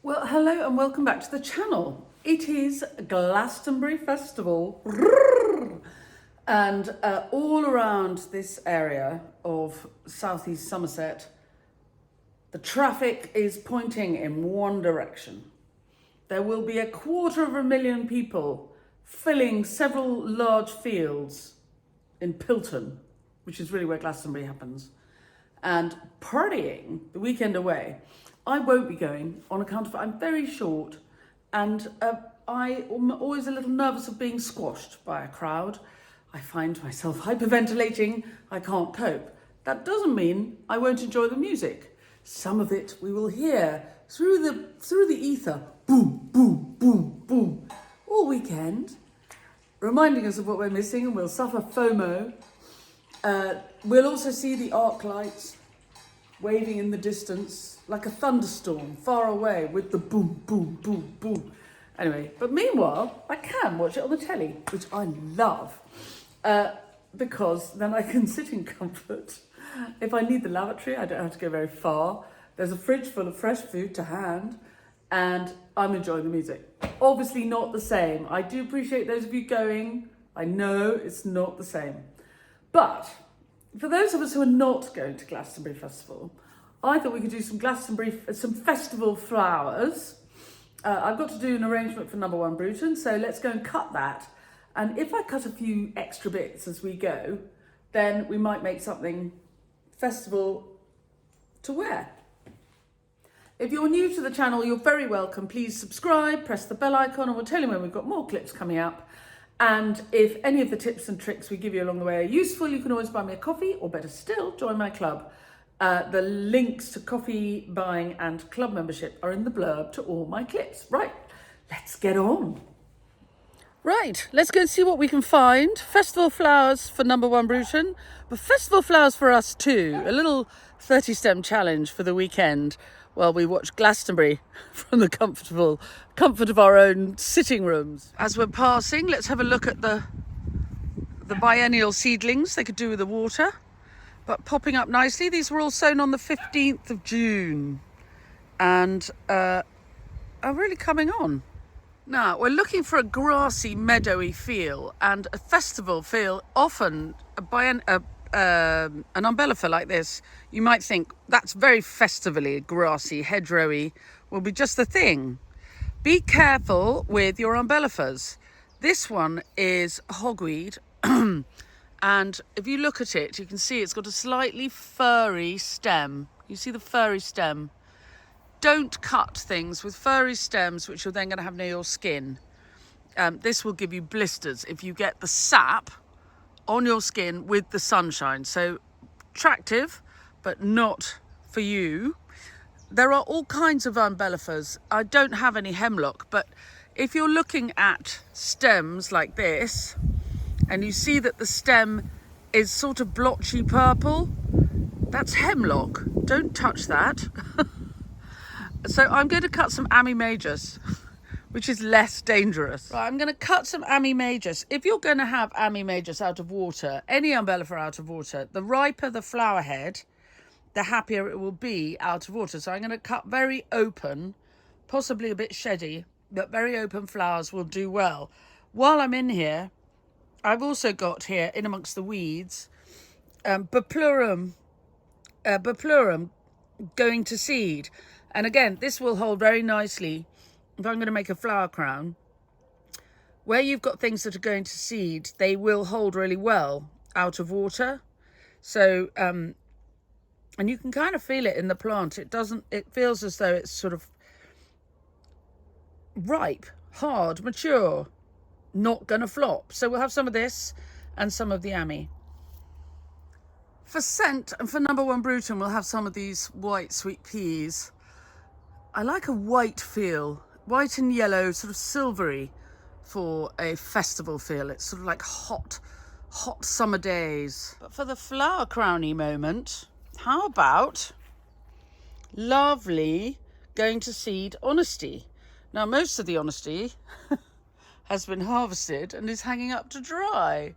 Well, hello and welcome back to the channel. It is Glastonbury Festival and all around this area of southeast Somerset, the traffic is pointing in one direction. There will be 250,000 people filling several large fields in Pilton, which is really where Glastonbury happens, and partying the weekend away. I won't be going on account of I'm very short and I am always a little nervous of being squashed by a crowd. I find myself hyperventilating, I can't cope. That doesn't mean I won't enjoy the music. Some of it we will hear through the ether, boom, boom, boom, boom, all weekend, reminding us of what we're missing, and we'll suffer FOMO. We'll also see the arc lights waving in the distance like a thunderstorm far away with the boom, boom, boom, boom. Anyway, but meanwhile, I can watch it on the telly, which I love, because then I can sit in comfort. If I need the lavatory, I don't have to go very far. There's a fridge full of fresh food to hand, and I'm enjoying the music. Obviously not the same. I do appreciate those of you going. I know it's not the same. But for those of us who are not going to Glastonbury Festival, I thought we could do some festival flowers. I've got to do an arrangement for Number One Bruton, so let's go and cut that. And if I cut a few extra bits as we go, then we might make something festival to wear. If you're new to the channel, you're very welcome. Please subscribe, press the bell icon, and we'll tell you when we've got more clips coming up. And if any of the tips and tricks we give you along the way are useful, you can always buy me a coffee, or better still, join my club. The links to coffee buying and club membership are in the blurb to all my clips. Right, let's get on. Right, let's go and see what we can find. Festival flowers for Number One Bruton, but festival flowers for us too. A little 30-stem challenge for the weekend while we watch Glastonbury from the comfort of our own sitting rooms. As we're passing, let's have a look at the biennial seedlings. They could do with the water, but popping up nicely. These were all sown on the 15th of June and are really coming on. Now, we're looking for a grassy, meadowy feel, and a festival feel. Often an umbellifer like this, you might think that's very festivally, grassy, hedgerowy, will be just the thing. Be careful with your umbellifers. This one is hogweed, and if you look at it, you can see it's got a slightly furry stem. You see the furry stem? Don't cut things with furry stems, which you're then going to have near your skin. This will give you blisters if you get the sap on your skin with the sunshine. So attractive, but not for you. There are all kinds of umbellifers. I don't have any hemlock, but if you're looking at stems like this, and you see that the stem is sort of blotchy purple, that's hemlock. Don't touch that. So I'm going to cut some Ammi majus, which is less dangerous. Right, I'm going to cut some Ammi majus. If you're going to have Ammi majus out of water, any umbellifer out of water, the riper the flower head, the happier it will be out of water. So I'm going to cut very open, possibly a bit sheddy, but very open flowers will do well. While I'm in here, I've also got here, in amongst the weeds, Beplurum going to seed. And again, this will hold very nicely if I'm going to make a flower crown. Where you've got things that are going to seed, they will hold really well out of water. So, and you can kind of feel it in the plant. It feels as though it's sort of ripe, hard, mature, not going to flop. So we'll have some of this and some of the Ammi. For scent and for Number One Bruton, we'll have some of these white sweet peas. I like a white feel, white and yellow, sort of silvery for a festival feel. It's sort of like hot summer days. But for the flower crowny moment, how about lovely going to seed honesty? Now, most of the honesty has been harvested and is hanging up to dry,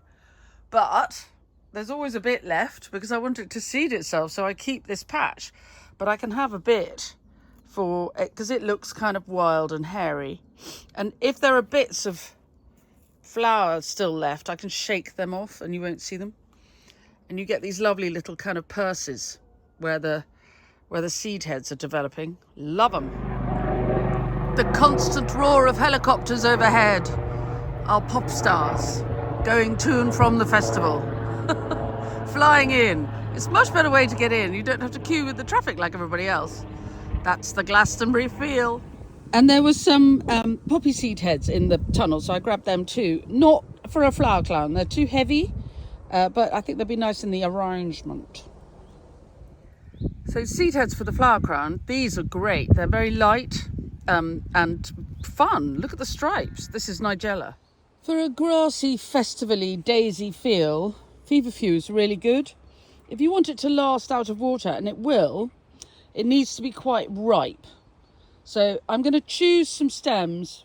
but there's always a bit left because I want it to seed itself, so I keep this patch, but I can have a bit for it because it looks kind of wild and hairy. And if there are bits of flowers still left, I can shake them off and you won't see them. And you get these lovely little kind of purses where the seed heads are developing. Love them. The constant roar of helicopters overhead. Our pop stars going to and from the festival. Flying in. It's a much better way to get in. You don't have to queue with the traffic like everybody else. That's the Glastonbury feel. And there was some poppy seed heads in the tunnel, so I grabbed them too. Not for a flower crown. They're too heavy, but I think they'd be nice in the arrangement. So seed heads for the flower crown. These are great. They're very light and fun. Look at the stripes. This is Nigella. For a grassy, festival-y, daisy feel, Feverfew is really good. If you want it to last out of water, and it will, it needs to be quite ripe. So I'm going to choose some stems,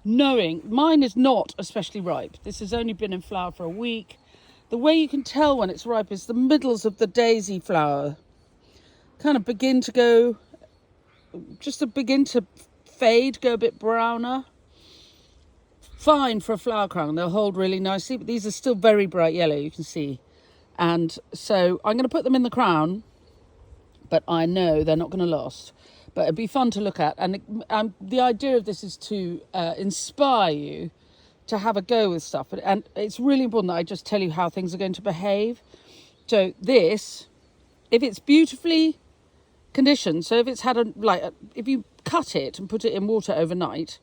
knowing mine is not especially ripe. This has only been in flower for a week. The way you can tell when it's ripe is the middles of the daisy flower kind of begin to go, begin to fade, go a bit browner. Fine for a flower crown, they'll hold really nicely, but these are still very bright yellow, you can see. And so I'm going to put them in the crown, but I know they're not going to last. But it'd be fun to look at. And the idea of this is to inspire you to have a go with stuff. And it's really important that I just tell you how things are going to behave. So this, if it's beautifully conditioned, so if it's had if you cut it and put it in water overnight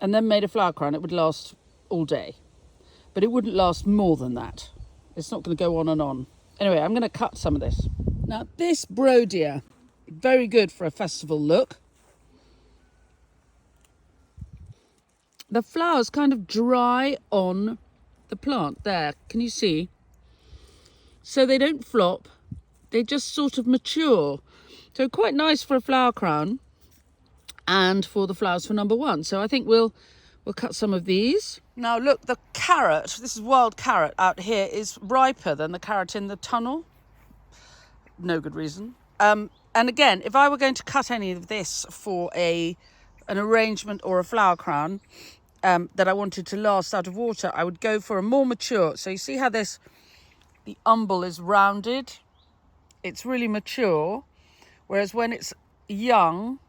and then made a flower crown, it would last all day. But it wouldn't last more than that. It's not going to go on and on. Anyway, I'm going to cut some of this. Now, this Brodia, very good for a festival look. The flowers kind of dry on the plant there. Can you see? So they don't flop. They just sort of mature. So quite nice for a flower crown and for the flowers for number one. So I think we'll cut some of these. Now look, the carrot, this is wild carrot out here, is riper than the carrot in the tunnel. No good reason. And again, if I were going to cut any of this for an arrangement or a flower crown that I wanted to last out of water, I would go for a more mature. So you see how the umbel is rounded? It's really mature. Whereas when it's young,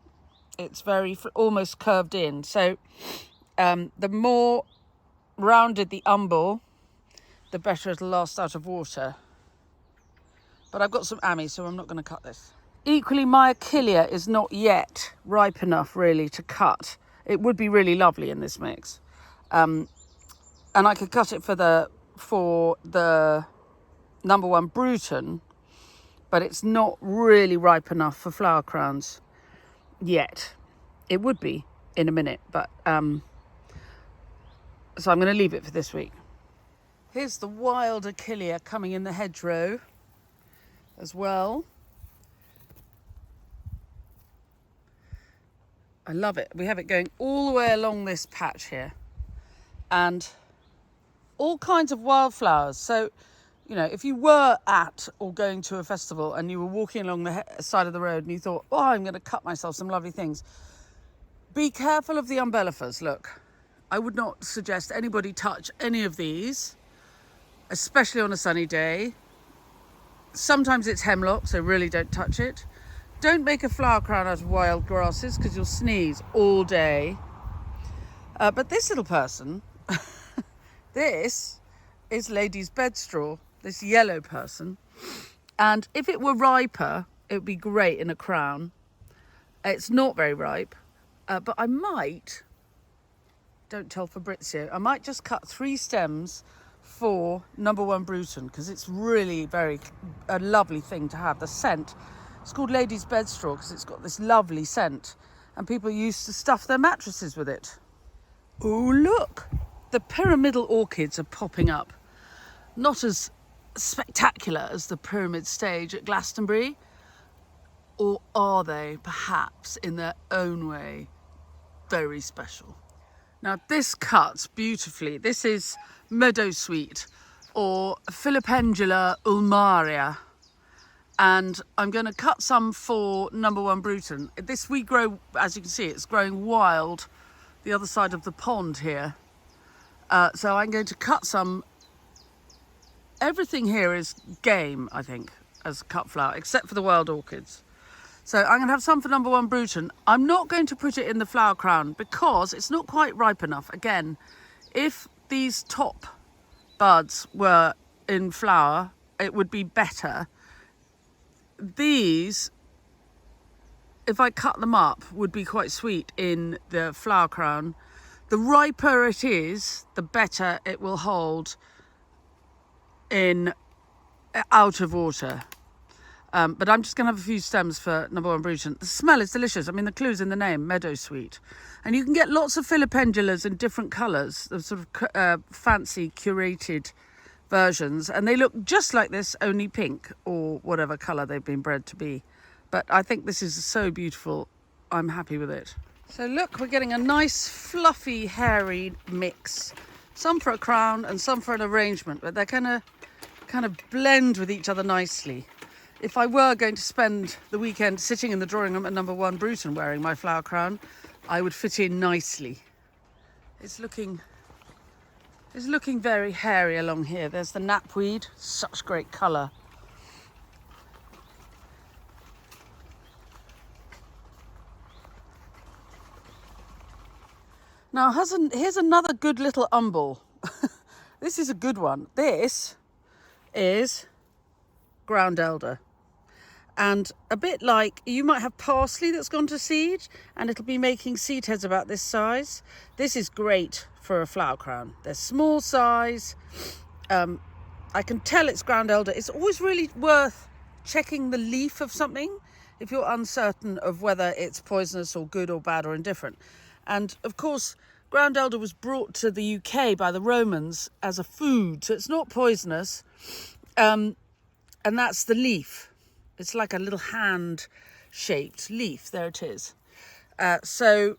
it's very almost curved in. So the more rounded the umbel, the better it'll last out of water. But I've got some ammy, so I'm not going to cut this. Equally, my achillea is not yet ripe enough, really, to cut. It would be really lovely in this mix. And I could cut it for the Number One Bruton, but it's not really ripe enough for flower crowns yet. It would be in a minute, but so I'm going to leave it for this week. Here's the wild achillea coming in the hedgerow as well. I love it. We have it going all the way along this patch here, and all kinds of wildflowers. So, you know, if you were at or going to a festival and you were walking along the side of the road and you thought, oh, I'm going to cut myself some lovely things, be careful of the umbellifers. Look, I would not suggest anybody touch any of these, especially on a sunny day. Sometimes it's hemlock, so really don't touch it. Don't make a flower crown out of wild grasses because you'll sneeze all day. But this little person, this is lady's bedstraw, this yellow person. And if it were riper, it would be great in a crown. It's not very ripe, but I might, don't tell Fabrizio, I might just cut 3 stems for Number One Bruton because it's really a lovely thing to have. The scent, it's called lady's bedstraw because it's got this lovely scent and people used to stuff their mattresses with it. Oh, look, the pyramidal orchids are popping up. Not as spectacular as the pyramid stage at Glastonbury, or are they perhaps in their own way very special? Now this cuts beautifully. This is meadowsweet or Philipendula ulmaria, And I'm going to cut some for Number One Bruton. This we grow, as you can see, it's growing wild the other side of the pond here. So I'm going to cut some. Everything here is game, I think, as cut flower, except for the wild orchids. So I'm going to have some for Number One Bruton. I'm not going to put it in the flower crown because it's not quite ripe enough. Again, if these top buds were in flower, it would be better. These, if I cut them up, would be quite sweet in the flower crown. The riper it is, the better it will hold in out of water. But I'm just going to have a few stems for Number One Bruton. The smell is delicious. I mean, the clue's in the name, meadow sweet. And you can get lots of philopendulars in different colours, the sort of fancy curated versions, and they look just like this, only pink or whatever colour they've been bred to be. But I think this is so beautiful. I'm happy with it. So look, we're getting a nice fluffy hairy mix, some for a crown and some for an arrangement, but they're kind of blend with each other nicely. If I were going to spend the weekend sitting in the drawing room at Number One Bruton wearing my flower crown, I would fit in nicely. It's looking very hairy along here. There's the knapweed, such great colour. Now, here's another good little umbel. This is a good one. This is ground elder. And a bit like, you might have parsley that's gone to seed and it'll be making seed heads about this size. This is great for a flower crown. They're small size. I can tell it's ground elder. It's always really worth checking the leaf of something if you're uncertain of whether it's poisonous or good or bad or indifferent. And of course, ground elder was brought to the UK by the Romans as a food, so it's not poisonous. And that's the leaf. It's like a little hand-shaped leaf. There it is. So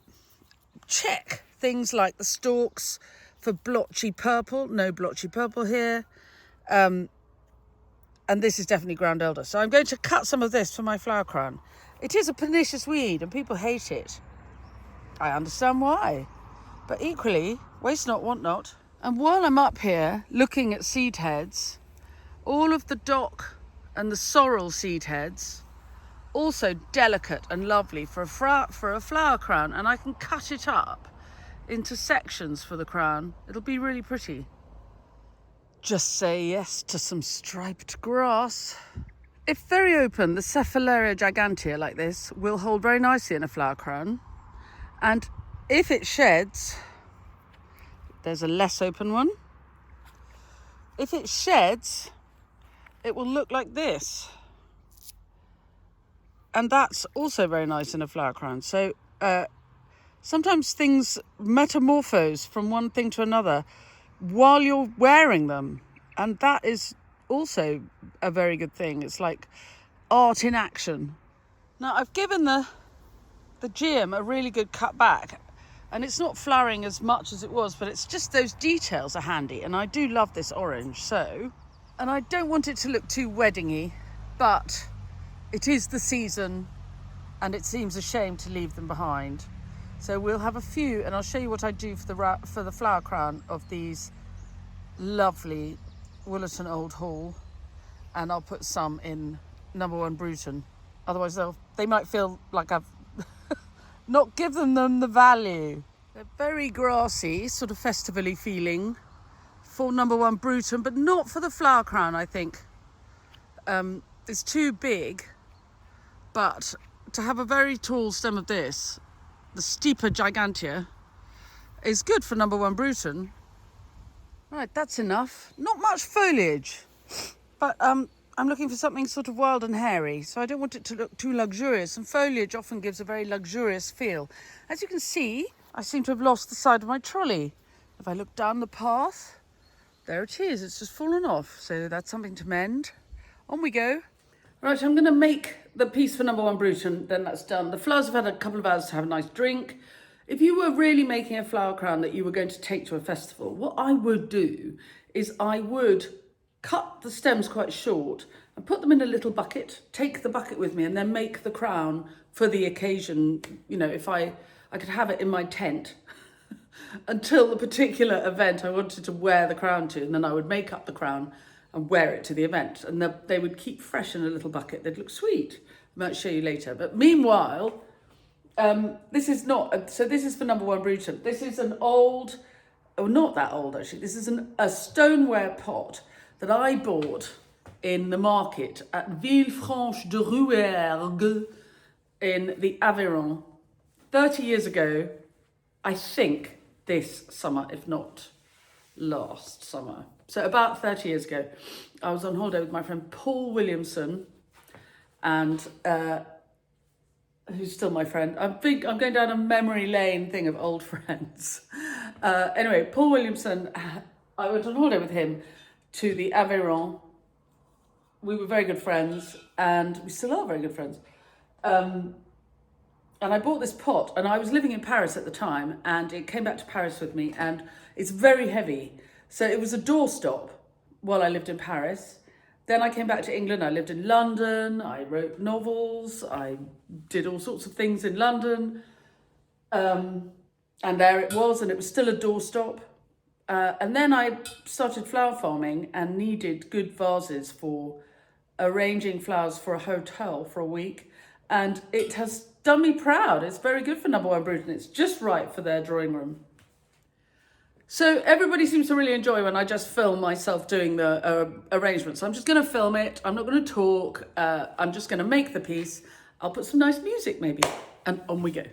check things like the stalks for blotchy purple. No blotchy purple here. And this is definitely ground elder. So I'm going to cut some of this for my flower crown. It is a pernicious weed and people hate it. I understand why. But equally, waste not, want not. And while I'm up here looking at seed heads, all of the dock and the sorrel seed heads, also delicate and lovely for a flower crown, and I can cut it up into sections for the crown. It'll be really pretty. Just say yes to some striped grass. If very open, the Cephalaria gigantea like this will hold very nicely in a flower crown. And if it sheds, there's a less open one. If it sheds, it will look like this. And that's also very nice in a flower crown. So sometimes things metamorphose from one thing to another while you're wearing them. And that is also a very good thing. It's like art in action. Now, I've given the geum a really good cut back. And it's not flowering as much as it was, but it's just those details are handy. And I do love this orange, so... And I don't want it to look too weddingy, but it is the season and it seems a shame to leave them behind. So we'll have a few, and I'll show you what I do for the flower crown of these lovely Willerton Old Hall. And I'll put some in Number One Bruton. Otherwise they might feel like I've not given them the value. They're very grassy, sort of festival-y feeling for Number One Bruton, but not for the flower crown, I think. It's too big, but to have a very tall stem of this, the steeper gigantea, is good for Number One Bruton. Right, that's enough. Not much foliage, but I'm looking for something sort of wild and hairy, so I don't want it to look too luxurious, and foliage often gives a very luxurious feel. As you can see, I seem to have lost the side of my trolley. If I look down the path, there it is, it's just fallen off. So that's something to mend. On we go. Right, I'm gonna make the piece for Number One Bruton, then that's done. The flowers have had a couple of hours to have a nice drink. If you were really making a flower crown that you were going to take to a festival, what I would do is I would cut the stems quite short and put them in a little bucket, take the bucket with me, and then make the crown for the occasion. You know, if I could have it in my tent until the particular event I wanted to wear the crown to, and then I would make up the crown and wear it to the event. And they would keep fresh in a little bucket. They'd look sweet. I might show you later. But meanwhile, this is not, so this is for Number One Bruton. This is an old, oh, not that old actually. This is a stoneware pot that I bought in the market at Villefranche-de-Rouergue in the Aveyron 30 years ago, I think this summer, if not last summer. So about 30 years ago, I was on holiday with my friend Paul Williamson, and who's still my friend. I'm going down a memory lane thing of old friends. Anyway, Paul Williamson, I went on holiday with him to the Aveyron. We were very good friends, and we still are very good friends. And I bought this pot, and I was living in Paris at the time, and it came back to Paris with me, and it's very heavy. So it was a doorstop while I lived in Paris. Then I came back to England. I lived in London. I wrote novels. I did all sorts of things in London. And there it was, and it was still a doorstop. And then I started flower farming and needed good vases for arranging flowers for a hotel for a week. And it has done me proud. It's very good for Number One Bruton. It's just right for their drawing room. So everybody seems to really enjoy when I just film myself doing the arrangements. So I'm just going to film it. I'm not going to talk. I'm just going to make the piece. I'll put some nice music maybe, and on we go.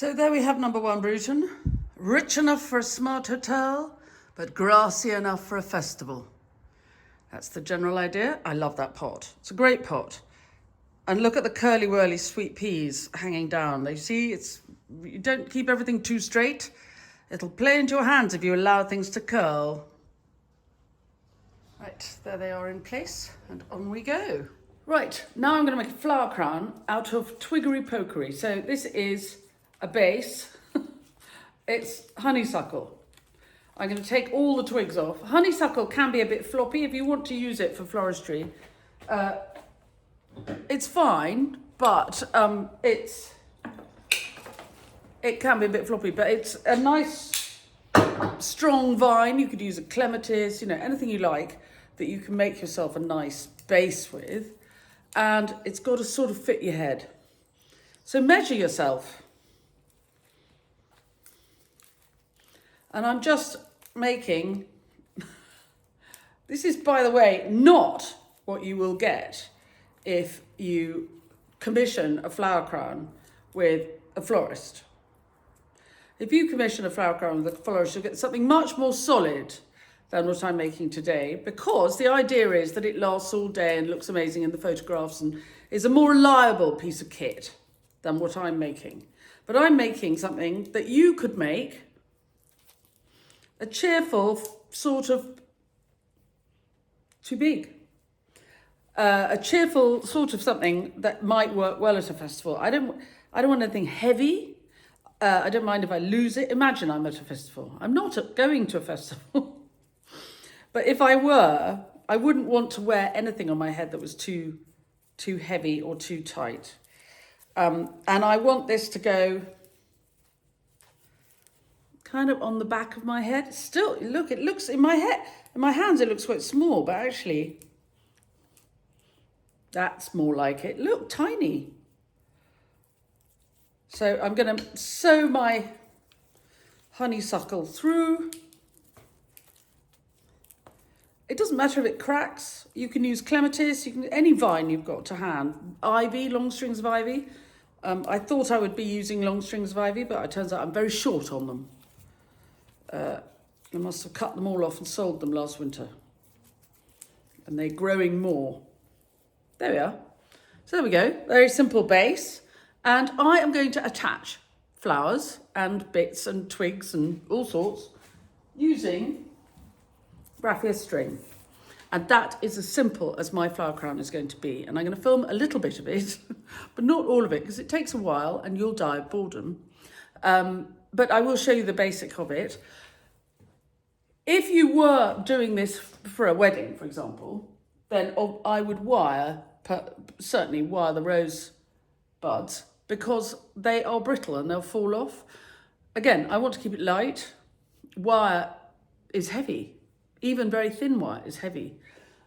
So there we have number one Bruton. Rich enough for a smart hotel, but grassy enough for a festival. That's the general idea. I love that pot. It's a great pot. And look at the curly whirly sweet peas hanging down. You see, you don't keep everything too straight. It'll play into your hands if you allow things to curl. Right, there they are in place, and on we go. Right, now I'm going to make a flower crown out of twiggery pokery. So this is a base. It's honeysuckle. I'm going to take all the twigs off. Honeysuckle can be a bit floppy if you want to use it for floristry. It's fine, but it can be a bit floppy, but it's a nice strong vine. You could use a clematis, anything you like that you can make yourself a nice base with. And it's got to sort of fit your head. So measure yourself. And I'm just making, this is, by the way, not what you will get if you commission a flower crown with a florist. If you commission a flower crown with a florist, you'll get something much more solid than what I'm making today, because the idea is that it lasts all day and looks amazing in the photographs and is a more reliable piece of kit than what I'm making. But I'm making something that you could make a cheerful sort of, too big. A cheerful sort of something that might work well at a festival. I don't want anything heavy. I don't mind if I lose it. Imagine I'm at a festival. I'm not going to a festival. But if I were, I wouldn't want to wear anything on my head that was too heavy or too tight. And I want this to go kind of on the back of my head. Still, look, it looks in my head, in my hands, it looks quite small, but actually that's more like it. Look, tiny. So I'm going to sew my honeysuckle through. It doesn't matter if it cracks. You can use clematis, any vine you've got to hand. Ivy, long strings of ivy. I thought I would be using long strings of ivy, but it turns out I'm very short on them. I must have cut them all off and sold them last winter. And they're growing more. There we are. So there we go. Very simple base. And I am going to attach flowers and bits and twigs and all sorts using raffia string. And that is as simple as my flower crown is going to be. And I'm going to film a little bit of it, but not all of it, because it takes a while and you'll die of boredom. But I will show you the basic of it. If you were doing this for a wedding, for example, then I would certainly wire the rose buds, because they are brittle and they'll fall off. Again, I want to keep it light. Wire is heavy. Even very thin wire is heavy.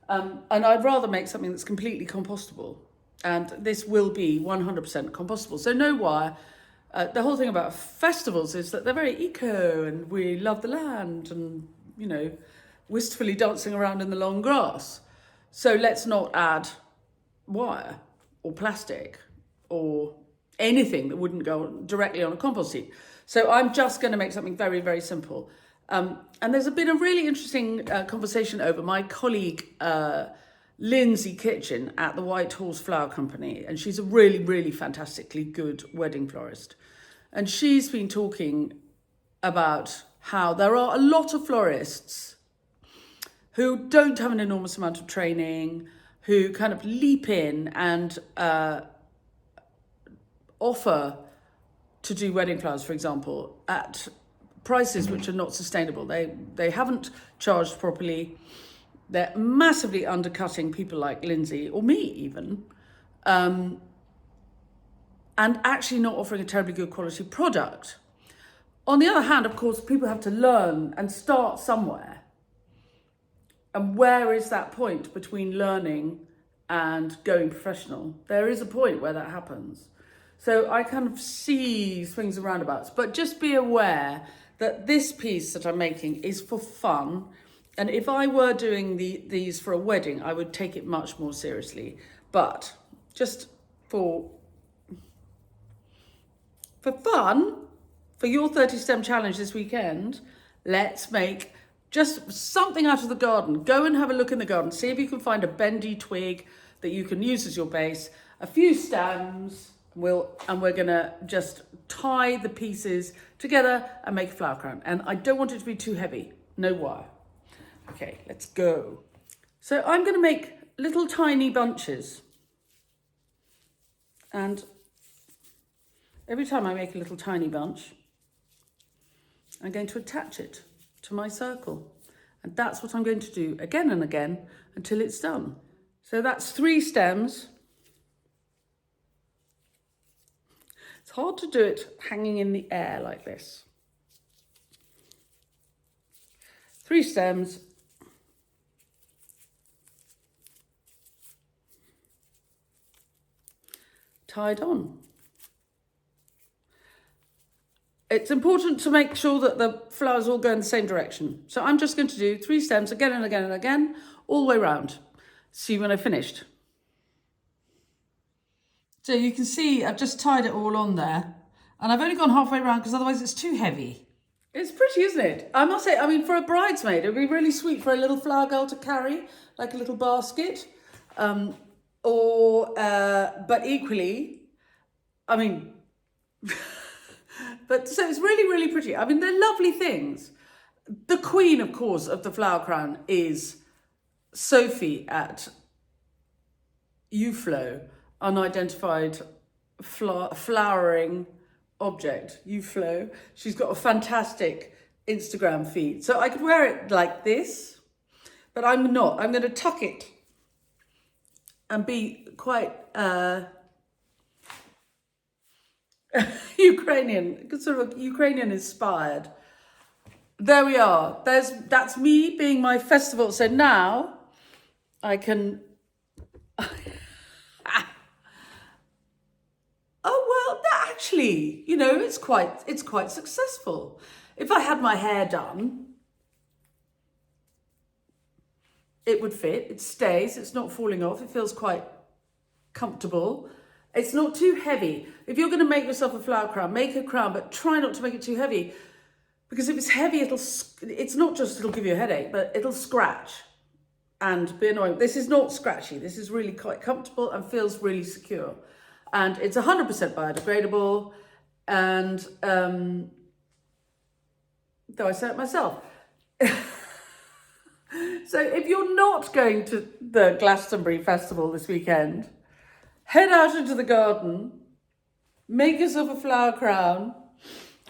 And I'd rather make something that's completely compostable. And this will be 100% compostable. So no wire. The whole thing about festivals is that they're very eco and we love the land and, wistfully dancing around in the long grass. So let's not add wire or plastic or anything that wouldn't go directly on a compost heap. So I'm just going to make something very, very simple. And there's been a really interesting conversation over my colleague, Lindsay Kitchen at the White Horse Flower Company. And she's a really, really fantastically good wedding florist. And she's been talking about how there are a lot of florists who don't have an enormous amount of training, who kind of leap in and offer to do wedding flowers, for example, at prices which are not sustainable. They haven't charged properly. They're massively undercutting people like Lindsay, or me even, and actually not offering a terribly good quality product. On the other hand, of course, people have to learn and start somewhere. And where is that point between learning and going professional? There is a point where that happens. So I kind of see swings and roundabouts, but just be aware that this piece that I'm making is for fun. And if I were doing these for a wedding, I would take it much more seriously. But just for fun, for your 30 stem challenge this weekend, let's make just something out of the garden. Go and have a look in the garden. See if you can find a bendy twig that you can use as your base, a few stems, and we're gonna just tie the pieces together and make a flower crown. And I don't want it to be too heavy, no wire. Okay, let's go. So I'm gonna make little tiny bunches. And every time I make a little tiny bunch, I'm going to attach it to my circle. And that's what I'm going to do again and again until it's done. So that's 3 stems. It's hard to do it hanging in the air like this. 3 stems. Tied on. It's important to make sure that the flowers all go in the same direction. So I'm just going to do 3 stems again and again and again, all the way around. See when I've finished. So you can see I've just tied it all on there, and I've only gone halfway around because otherwise it's too heavy. It's pretty, isn't it? I must say, I mean, for a bridesmaid, it'd be really sweet for a little flower girl to carry, like a little basket. But equally, I mean, but so it's really, really pretty. I mean, they're lovely things. The queen, of course, of the flower crown is Sophie at UFlow, unidentified flowering object, UFlow. She's got a fantastic Instagram feed. So I could wear it like this, but I'm not. I'm going to tuck it and be quite Ukrainian, sort of Ukrainian inspired. There we are. That's me being my festival. So now I can. Oh well, that actually, you know, it's quite successful. If I had my hair done, it would fit. It stays. It's not falling off. It feels quite comfortable. It's not too heavy. If you're going to make yourself a flower crown, make a crown, but try not to make it too heavy. Because if it's heavy, it's not just it'll give you a headache, but it'll scratch and be annoying. This is not scratchy. This is really quite comfortable and feels really secure. And it's 100% biodegradable. And though I said it myself. So if you're not going to the Glastonbury Festival this weekend, head out into the garden, make yourself a flower crown,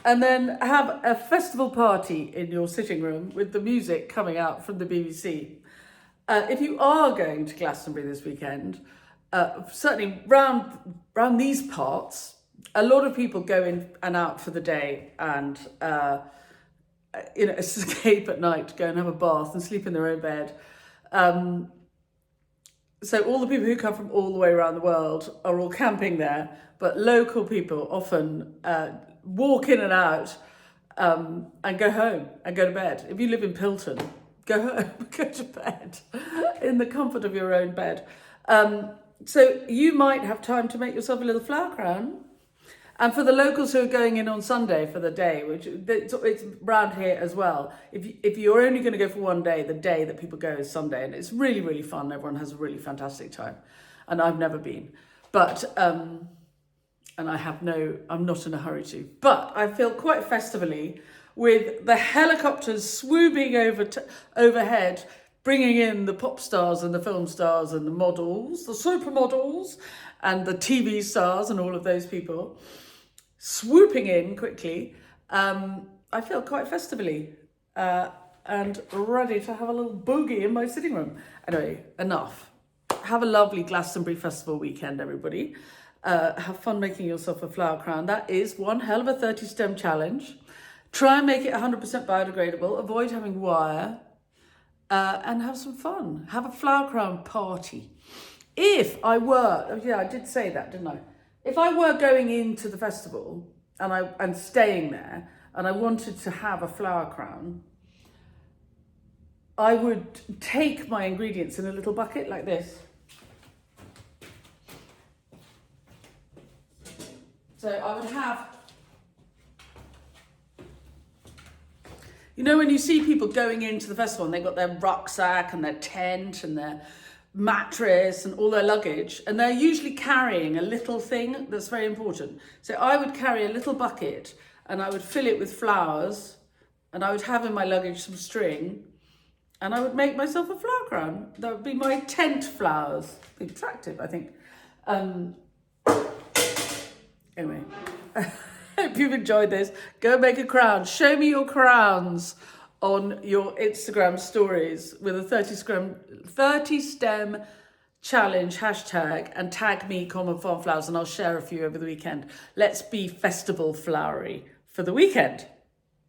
and then have a festival party in your sitting room with the music coming out from the BBC. If you are going to Glastonbury this weekend, certainly round these parts, a lot of people go in and out for the day and escape at night, go and have a bath and sleep in their own bed. So all the people who come from all the way around the world are all camping there, but local people often walk in and out and go home and go to bed. If you live in Pilton, go home, go to bed in the comfort of your own bed. So you might have time to make yourself a little flower crown. And for the locals who are going in on Sunday for the day, which it's around here as well, if you're only going to go for one day, the day that people go is Sunday, and it's really, really fun. Everyone has a really fantastic time. And I've never been. But, and I'm not in a hurry to. But I feel quite festively with the helicopters swooping overhead, bringing in the pop stars and the film stars and the models, the supermodels, and the TV stars and all of those people swooping in quickly. I feel quite festively and ready to have a little boogie in my sitting room. Anyway, enough. Have a lovely Glastonbury Festival weekend, everybody. Have fun making yourself a flower crown. That is one hell of a 30 stem challenge. Try and make it 100% biodegradable. Avoid having wire and have some fun. Have a flower crown party. If I were, I did say that, didn't I? If I were going into the festival and staying there and I wanted to have a flower crown, I would take my ingredients in a little bucket like this. So I would have You know, when you see people going into the festival and they've got their rucksack and their tent and their mattress and all their luggage, and they're usually carrying a little thing that's very important. So I would carry a little bucket and I would fill it with flowers, and I would have in my luggage some string, and I would make myself a flower crown. That would be my tent flowers. Be attractive, I think. Anyway, hope you've enjoyed this. Go make a crown. Show me your crowns on your Instagram stories with a 30 stem challenge hashtag, and tag me Common Farm Flowers, and I'll share a few over the weekend. Let's be festival flowery for the weekend.